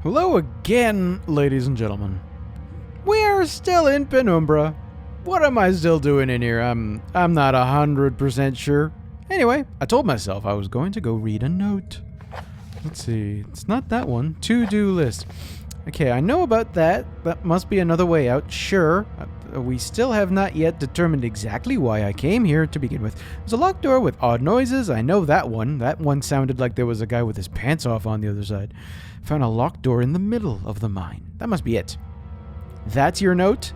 Hello again, ladies and gentlemen. We are still in Penumbra. What am I still doing in here? I'm not 100% sure. Anyway, I told myself I was going to go read a note. Let's see. It's not that one. To-do list. Okay, I know about that. That must be another way out. Sure. We still have not yet determined exactly why I came here to begin with. There's a locked door with odd noises. I know that one. That one sounded like there was a guy with his pants off on the other side. Found a locked door in the middle of the mine. That must be it. That's your note?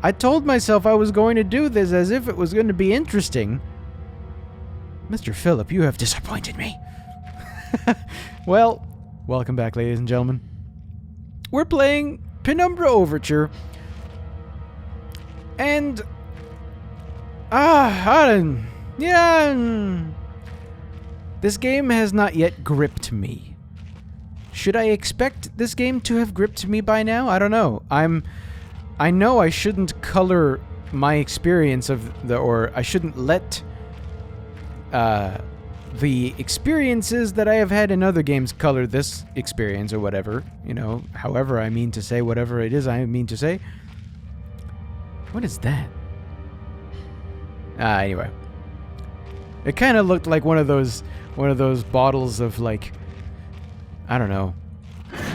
I told myself I was going to do this as if it was going to be interesting. Mr. Phillip, you have disappointed me. Well, welcome back, ladies and gentlemen. We're playing Penumbra Overture. And... this game has not yet gripped me. Should I expect this game to have gripped me by now? I don't know. I know I shouldn't color my experience of or I shouldn't let the experiences that I have had in other games color this experience or whatever. You know, however I mean to say whatever it is I mean to say. What is that? Anyway. It kind of looked like one of those bottles of, like, I don't know,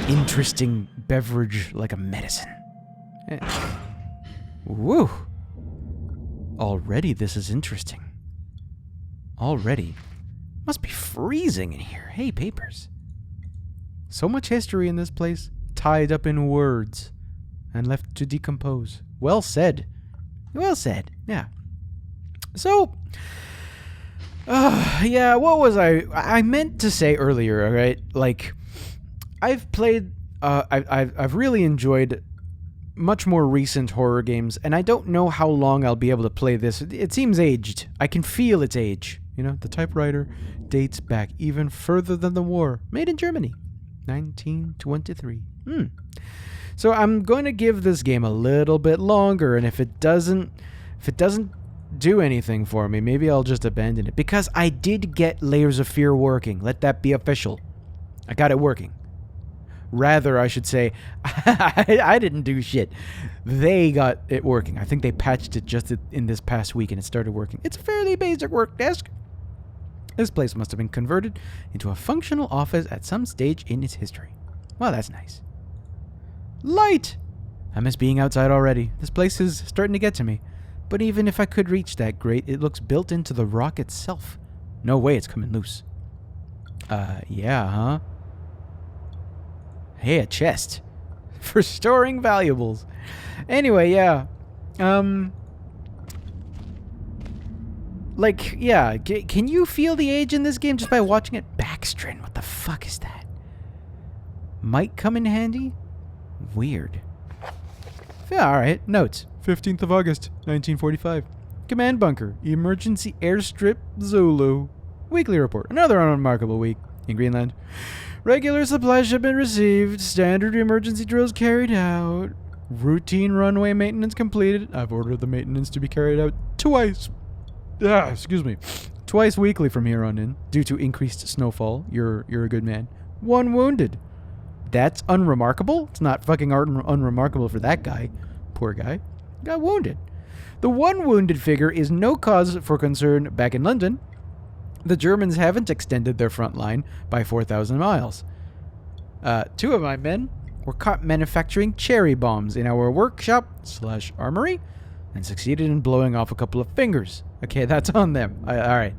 interesting beverage, like a medicine. Woo! Already this is interesting. Already. Must be freezing in here. Hey, papers. So much history in this place, tied up in words, and left to decompose. Well said. Well said. Yeah. So, yeah, what was I meant to say earlier, right? Like, I've played, I've really enjoyed much more recent horror games, and I don't know how long I'll be able to play this. It seems aged. I can feel its age. You know, the typewriter dates back even further than the war. Made in Germany. 1923. So I'm going to give this game a little bit longer, and if it doesn't do anything for me, maybe I'll just abandon it. Because I did get Layers of Fear working. Let that be official. I got it working. Rather, I should say, I didn't do shit. They got it working. I think they patched it just in this past week and it started working. It's a fairly basic work desk. This place must have been converted into a functional office at some stage in its history. Well, that's nice. Light! I miss being outside already. This place is starting to get to me. But even if I could reach that grate, it looks built into the rock itself. No way it's coming loose. Yeah, huh? Hey, a chest. For storing valuables. Anyway, yeah. Like, yeah. Can you feel the age in this game just by watching it? Backstrin, what the fuck is that? Might come in handy? Weird. Yeah, alright. Notes. 15th of August, 1945. Command bunker. Emergency airstrip Zulu. Weekly report. Another unremarkable week in Greenland. Regular supply shipment received. Standard emergency drills carried out. Routine runway maintenance completed. I've ordered the maintenance to be carried out twice. Twice weekly from here on in, due to increased snowfall. You're a good man. 1 wounded. That's unremarkable? It's not fucking unremarkable for that guy. Poor guy. Got wounded. The 1 wounded figure is no cause for concern back in London. The Germans haven't extended their front line by 4,000 miles. 2 of my men were caught manufacturing cherry bombs in our workshop/armory and succeeded in blowing off a couple of fingers. Okay, that's on them. Alright.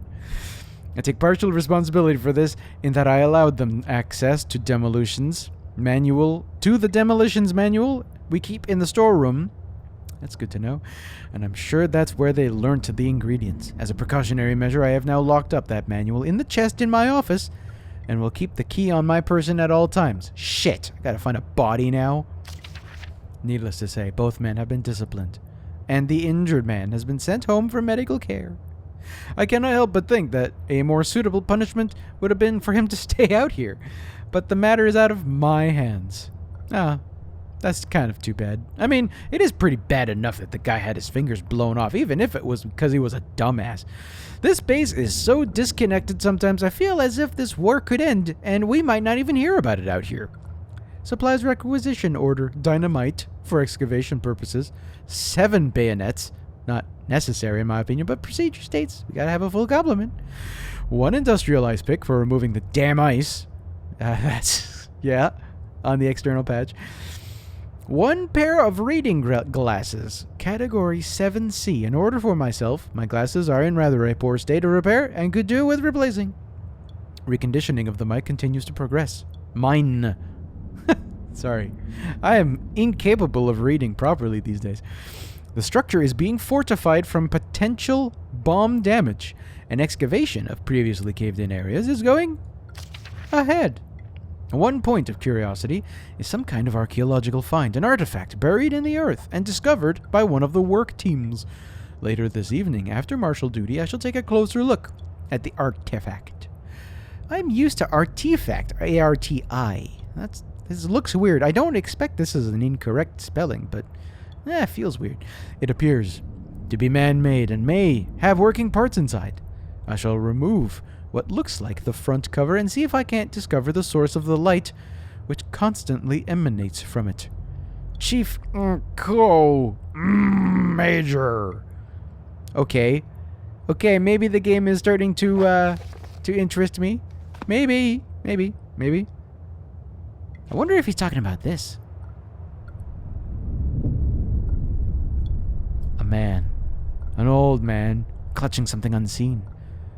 I take partial responsibility for this in that I allowed them access to the demolitions manual we keep in the storeroom. That's good to know. And I'm sure that's where they learned the ingredients. As a precautionary measure, I have now locked up that manual in the chest in my office and will keep the key on my person at all times. Shit, I gotta find a body now. Needless to say, both men have been disciplined, and the injured man has been sent home for medical care. I cannot help but think that a more suitable punishment would have been for him to stay out here, but the matter is out of my hands. That's kind of too bad. I mean, it is pretty bad enough that the guy had his fingers blown off, even if it was because he was a dumbass. This base is so disconnected sometimes I feel as if this war could end, and we might not even hear about it out here. Supplies requisition order, dynamite, for excavation purposes, 7 bayonets, not necessary in my opinion, but procedure states we gotta have a full complement. 1 industrial ice pick for removing the damn ice. That's, yeah, on the external patch. 1 pair of reading glasses, category 7C. In order for myself, my glasses are in rather a poor state of repair and could do with replacing. Reconditioning of the mic continues to progress. Mine. Sorry. I am incapable of reading properly these days. The structure is being fortified from potential bomb damage. An excavation of previously caved-in areas is going ahead. 1 point of curiosity is some kind of archaeological find, an artifact buried in the earth and discovered by one of the work teams. Later this evening, after martial duty, I shall take a closer look at the artifact. I'm used to artifact, A-R-T-I. This looks weird. I don't expect this is an incorrect spelling, but it feels weird. It appears to be man-made and may have working parts inside. I shall remove what looks like the front cover and see if I can't discover the source of the light which constantly emanates from it. Chief Major. Okay, maybe the game is starting to interest me. Maybe. I wonder if he's talking about this. A man. An old man, clutching something unseen.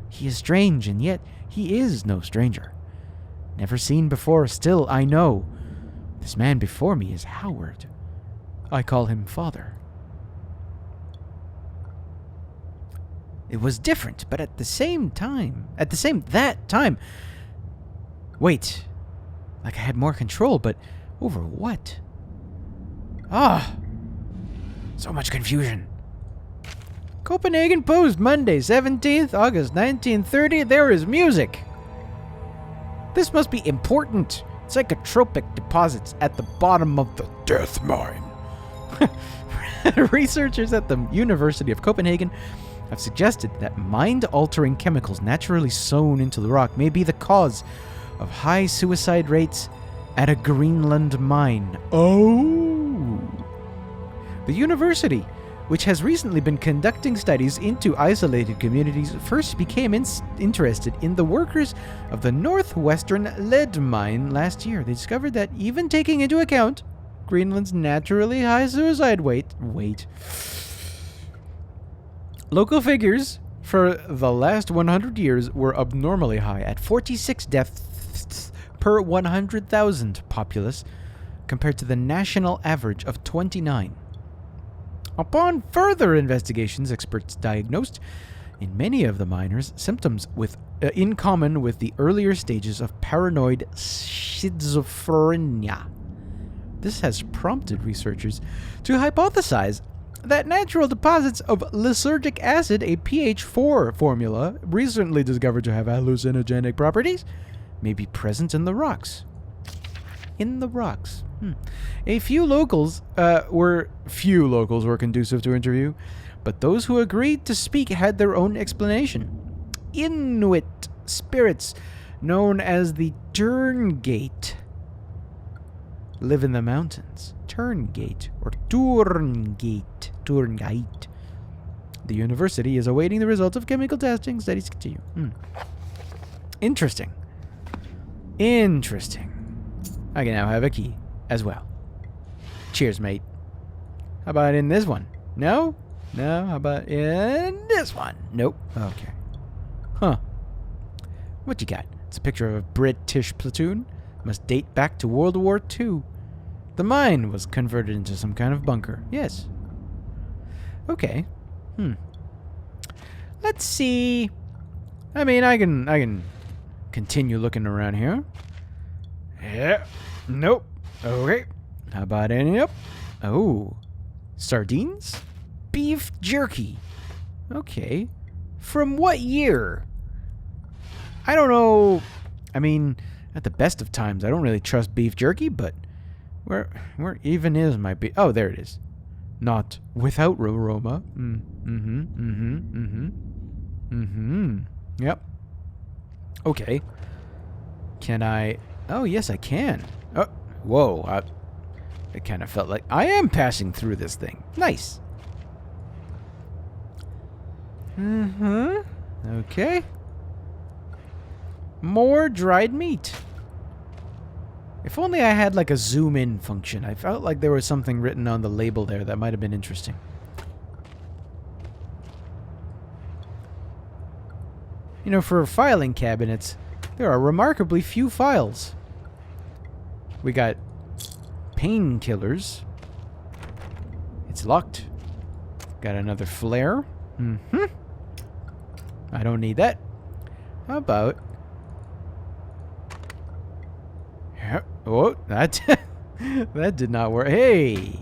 He is strange, and yet he is no stranger. Never seen before, still I know. This man before me is Howard. I call him Father. It was different, but at that time... Wait. Like I had more control, but over what? So much confusion. Copenhagen Post, Monday, 17th, August 1930. There is music. This must be important. Psychotropic deposits at the bottom of the death mine. Researchers at the University of Copenhagen have suggested that mind-altering chemicals naturally sown into the rock may be the cause of high suicide rates at a Greenland mine. Oh! The university, which has recently been conducting studies into isolated communities, first became interested in the workers of the northwestern lead mine last year. They discovered that even taking into account Greenland's naturally high suicide rate, local figures for the last 100 years were abnormally high at 46 deaths per 100,000 populace, compared to the national average of 29. Upon further investigations, experts diagnosed in many of the miners symptoms in common with the earlier stages of paranoid schizophrenia. This has prompted researchers to hypothesize that natural deposits of lysergic acid, a pH4 formula recently discovered to have hallucinogenic properties, may be present in the rocks. Few locals were conducive to interview, but those who agreed to speak had their own explanation. Inuit spirits known as the Turngate live in the mountains. Turngate or Turngate. The university is awaiting the results of chemical testing. Studies continue. Interesting. I can now have a key as well. Cheers, mate. How about in this one? No? How about in this one? Nope. Okay. Huh. What you got? It's a picture of a British platoon. Must date back to World War II. The mine was converted into some kind of bunker. Yes. Okay. Let's see. I mean, I can continue looking around here. Yeah. Nope. Okay. How about any up? Oh. Sardines? Beef jerky. Okay. From what year? I don't know. I mean, at the best of times, I don't really trust beef jerky, but Where even is my B? Oh, there it is. Not without aroma. Yep. Okay. Can I? Oh, yes, I can. Oh, whoa. It kind of felt like I am passing through this thing. Nice. Okay. More dried meat. If only I had like a zoom in function. I felt like there was something written on the label there that might have been interesting. You know, for filing cabinets, there are remarkably few files. We got painkillers. It's locked. Got another flare. I don't need that. How about... Oh, that that did not work. Hey!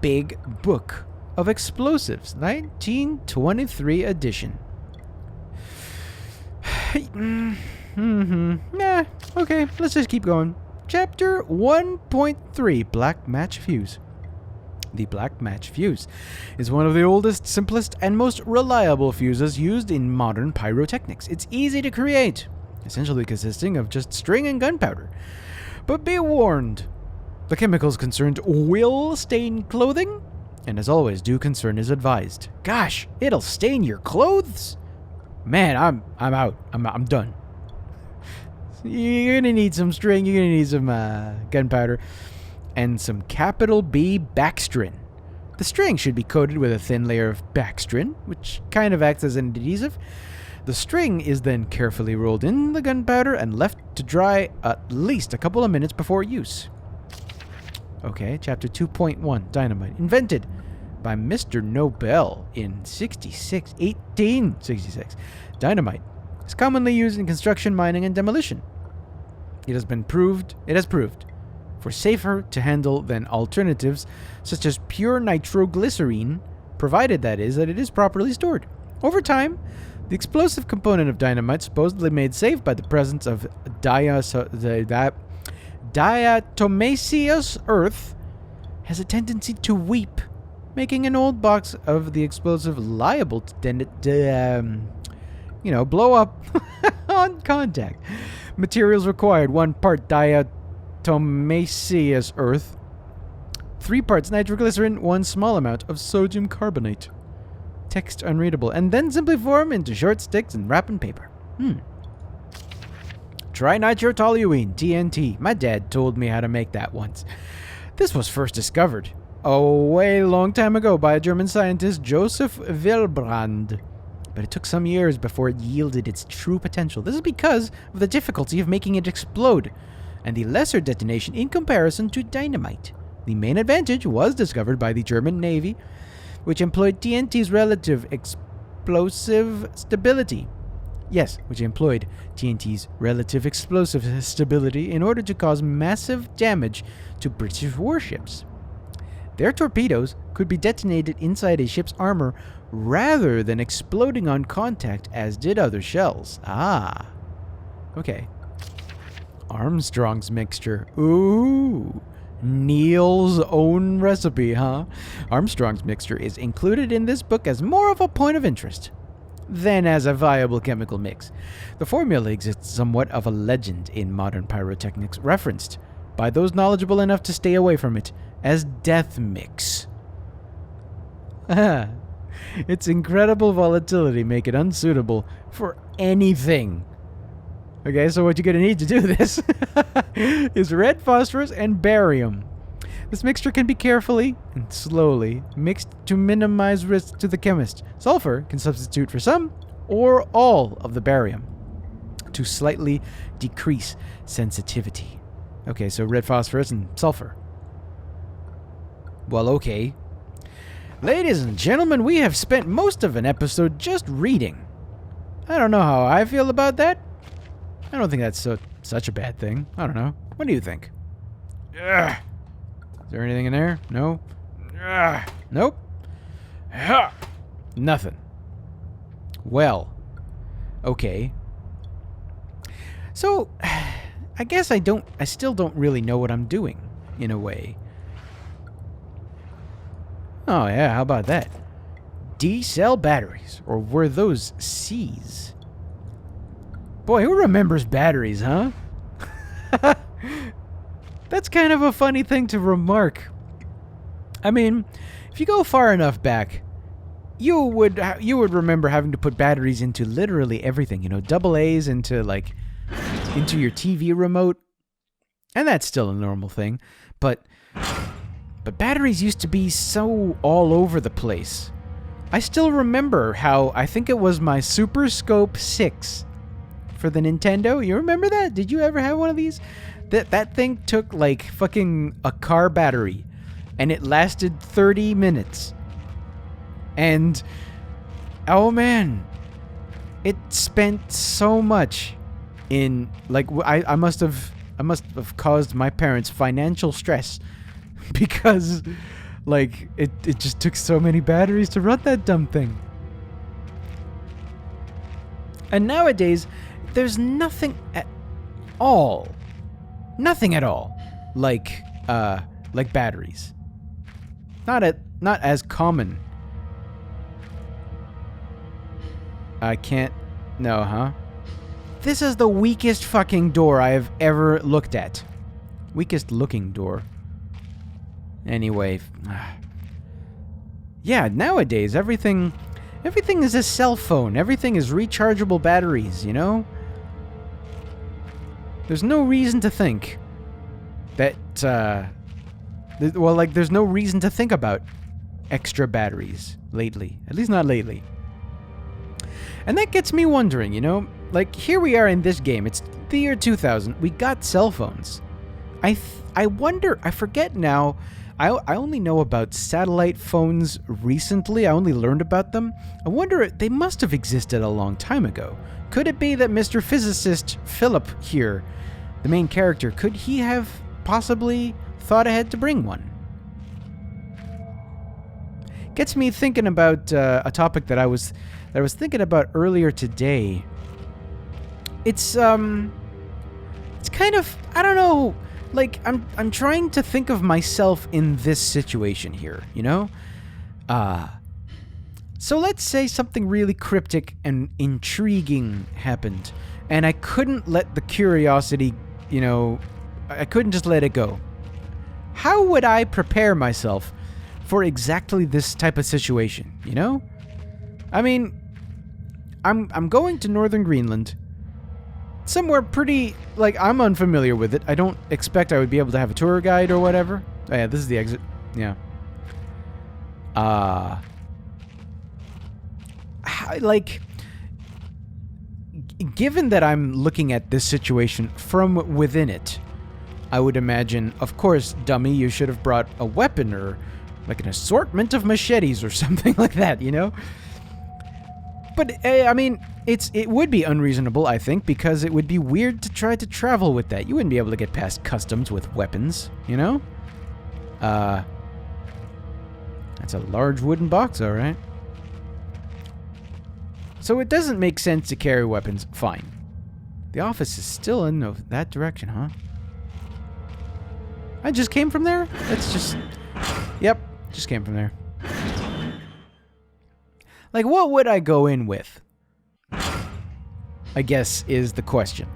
Big Book of Explosives, 1923 edition. Yeah, okay, let's just keep going. Chapter 1.3, Black Match Fuse. The Black Match Fuse is one of the oldest, simplest, and most reliable fuses used in modern pyrotechnics. It's easy to create, essentially consisting of just string and gunpowder. But be warned, the chemicals concerned will stain clothing, and as always, due concern is advised. Gosh, it'll stain your clothes? Man, I'm out. I'm done. You're gonna need some string. You're gonna need some gunpowder and some capital B backstrin. The string should be coated with a thin layer of backstrin, which kind of acts as an adhesive. The string is then carefully rolled in the gunpowder and left to dry at least a couple of minutes before use. Okay, chapter 2.1, Dynamite. Invented by Mr. Nobel in 1866. Dynamite is commonly used in construction, mining, and demolition. It has proved for safer to handle than alternatives such as pure nitroglycerine, provided that it is properly stored. Over time, the explosive component of dynamite, supposedly made safe by the presence of diatomaceous earth, has a tendency to weep, making an old box of the explosive liable to blow up on contact. Materials required: 1 part diatomaceous earth, 3 parts nitroglycerin, 1 small amount of sodium carbonate. Text unreadable, and then simply form into short sticks and wrap in paper. Trinitrotoluene, TNT. My dad told me how to make that once. This was first discovered a way long time ago by a German scientist, Joseph Wilbrand. But it took some years before it yielded its true potential. This is because of the difficulty of making it explode, and the lesser detonation in comparison to dynamite. The main advantage was discovered by the German Navy, which employed TNT's relative explosive stability. Yes, which employed TNT's relative explosive stability in order to cause massive damage to British warships. Their torpedoes could be detonated inside a ship's armor rather than exploding on contact as did other shells. Ah. Okay. Armstrong's mixture. Ooh. Neil's own recipe, huh? Armstrong's mixture is included in this book as more of a point of interest than as a viable chemical mix. The formula exists somewhat of a legend in modern pyrotechnics, referenced by those knowledgeable enough to stay away from it as death mix. Its incredible volatility make it unsuitable for anything. Okay, so what you're going to need to do this is red phosphorus and barium. This mixture can be carefully and slowly mixed to minimize risk to the chemist. Sulfur can substitute for some or all of the barium to slightly decrease sensitivity. Okay, so red phosphorus and sulfur. Well, okay. Ladies and gentlemen, we have spent most of an episode just reading. I don't know how I feel about that. I don't think that's such a bad thing. I don't know. What do you think? Ugh. Is there anything in there? No? Ugh. Nope. Ugh. Nothing. Well, okay. So, I guess I still don't really know what I'm doing, in a way. Oh yeah, how about that? D-cell batteries, or were those C's? Boy, who remembers batteries, huh? That's kind of a funny thing to remark. I mean, if you go far enough back, you would remember having to put batteries into literally everything. You know, double A's into your TV remote, and that's still a normal thing. But batteries used to be so all over the place. I still remember how I think it was my Super Scope 6 for the Nintendo. You remember that? Did you ever have one of these? That thing took like fucking a car battery, and it lasted 30 minutes. And oh man, it spent so much in like I must have caused my parents financial stress because like it just took so many batteries to run that dumb thing. And nowadays there's nothing at all like batteries. Not as common. I can't. No, huh? This is the weakest fucking door I have ever looked at. Weakest looking door. Anyway. Yeah, nowadays everything is a cell phone. Everything is rechargeable batteries, you know? There's no reason to think that, there's no reason to think about extra batteries lately. At least not lately. And that gets me wondering, you know? Like, here we are in this game. It's the year 2000. We got cell phones. I wonder, I forget now. I only know about satellite phones recently. I only learned about them. I wonder, they must have existed a long time ago. Could it be that Mr. Physicist Philip here, the main character, could he have possibly thought ahead to bring one? Gets me thinking about a topic that I was thinking about earlier today. It's kind of, I don't know, like I'm trying to think of myself in this situation here, you know? So let's say something really cryptic and intriguing happened, and I couldn't let the curiosity, you know, I couldn't just let it go. How would I prepare myself for exactly this type of situation, you know? I mean, I'm going to northern Greenland. Somewhere pretty, like, I'm unfamiliar with it. I don't expect I would be able to have a tour guide or whatever. Oh yeah, this is the exit. Yeah. Like, given that I'm looking at this situation from within it, I would imagine, of course, dummy, you should have brought a weapon or like an assortment of machetes or something like that, you know? But, I mean, it would be unreasonable, I think, because it would be weird to try to travel with that. You wouldn't be able to get past customs with weapons, you know? That's a large wooden box, alright. So it doesn't make sense to carry weapons. Fine. The office is still in that direction, huh? I just came from there? That's just... Yep, just came from there. Like, what would I go in with? I guess is the question.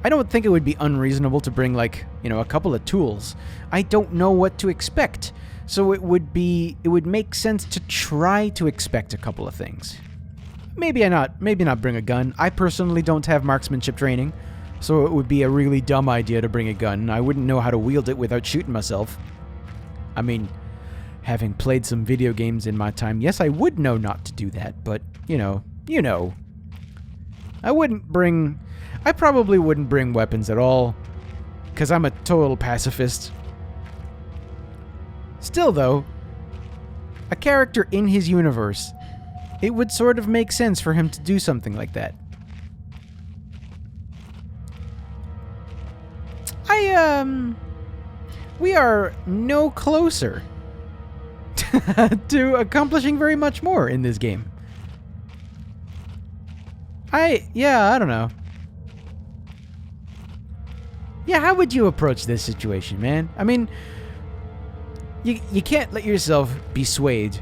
I don't think it would be unreasonable to bring, like, you know, a couple of tools. I don't know what to expect. So it would make sense to try to expect a couple of things. Maybe not bring a gun. I personally don't have marksmanship training, so it would be a really dumb idea to bring a gun. I wouldn't know how to wield it without shooting myself. I mean, having played some video games in my time, yes, I would know not to do that, but, you know. I probably wouldn't bring weapons at all, because I'm a total pacifist. Still, though, a character in his universe, it would sort of make sense for him to do something like that. We are no closer to accomplishing very much more in this game. I don't know. Yeah, how would you approach this situation, man? I mean, you can't let yourself be swayed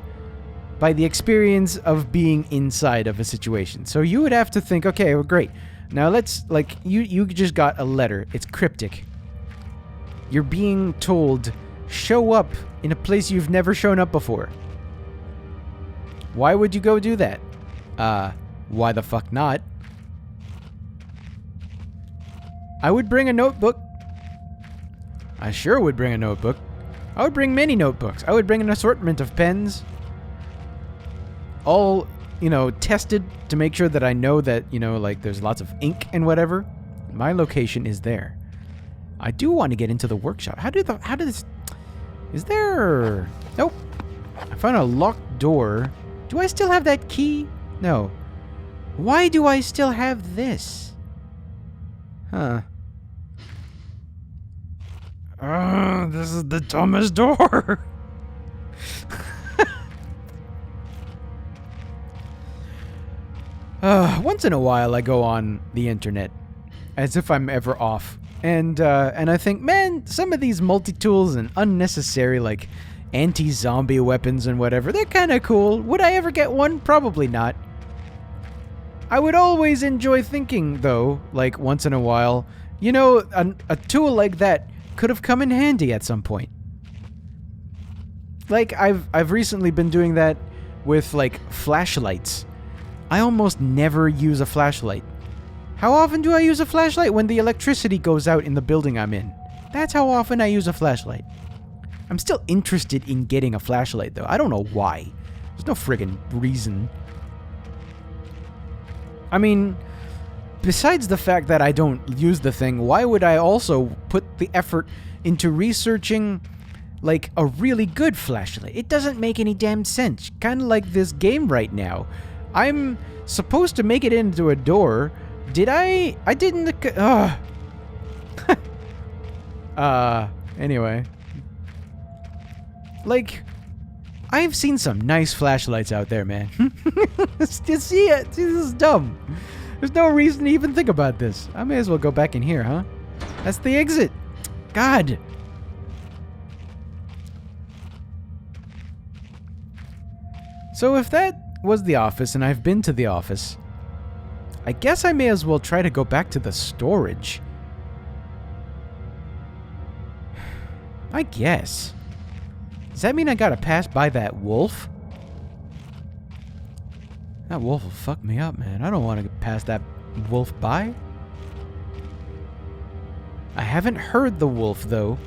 by the experience of being inside of a situation. So you would have to think, okay, well, great. Now let's, like, you just got a letter. It's cryptic. You're being told, show up in a place you've never shown up before. Why would you go do that? Why the fuck not? I would bring a notebook. I sure would bring a notebook. I would bring many notebooks. I would bring an assortment of pens. All, tested to make sure that I know that, like, there's lots of ink and whatever. My location is there. I do want to get into the workshop. Is there... Nope. I found a locked door. Do I still have that key? No. Why do I still have this? Huh. This is the dumbest door. Once in a while I go on the internet as if I'm ever off. And I think, man, some of these multi-tools and unnecessary, like, anti-zombie weapons and whatever, they're kind of cool. Would I ever get one? Probably not. I would always enjoy thinking, though, like, once in a while, a tool like that could have come in handy at some point. Like, I've recently been doing that with, like, flashlights. I almost never use a flashlight. How often do I use a flashlight? When the electricity goes out in the building I'm in. That's how often I use a flashlight. I'm still interested in getting a flashlight, though. I don't know why. There's no friggin' reason. I mean, besides the fact that I don't use the thing, why would I also put the effort into researching, like, a really good flashlight? It doesn't make any damn sense. Kind of like this game right now. I'm supposed to make it into a door. Did I? I didn't. Anyway. Like, I've seen some nice flashlights out there, man. See it? This is dumb. There's no reason to even think about this. I may as well go back in here, huh? That's the exit. God. So if that was the office, and I've been to the office, I guess I may as well try to go back to the storage. I guess. Does that mean I gotta pass by that wolf? That wolf will fuck me up, man. I don't want to pass that wolf by. I haven't heard the wolf, though.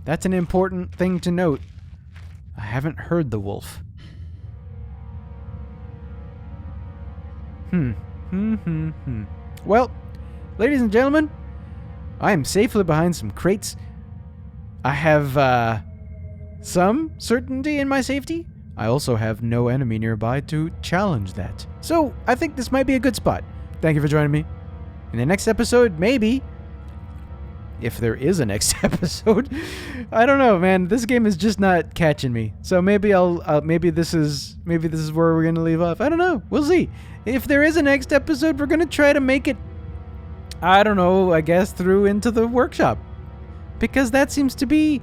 That's an important thing to note. I haven't heard the wolf. Well, ladies and gentlemen, I am safely behind some crates. I have, some certainty in my safety. I also have no enemy nearby to challenge that. So, I think this might be a good spot. Thank you for joining me. In the next episode, maybe, if there is a next episode, I don't know, man. This game is just not catching me. So maybe maybe this is where we're gonna leave off. I don't know. We'll see. If there is a next episode, we're gonna try to make it, I don't know, I guess through into the workshop, because that seems to be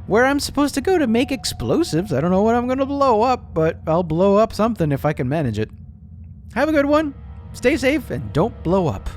where I'm supposed to go to make explosives. I don't know what I'm gonna blow up, but I'll blow up something if I can manage it. Have a good one. Stay safe and don't blow up.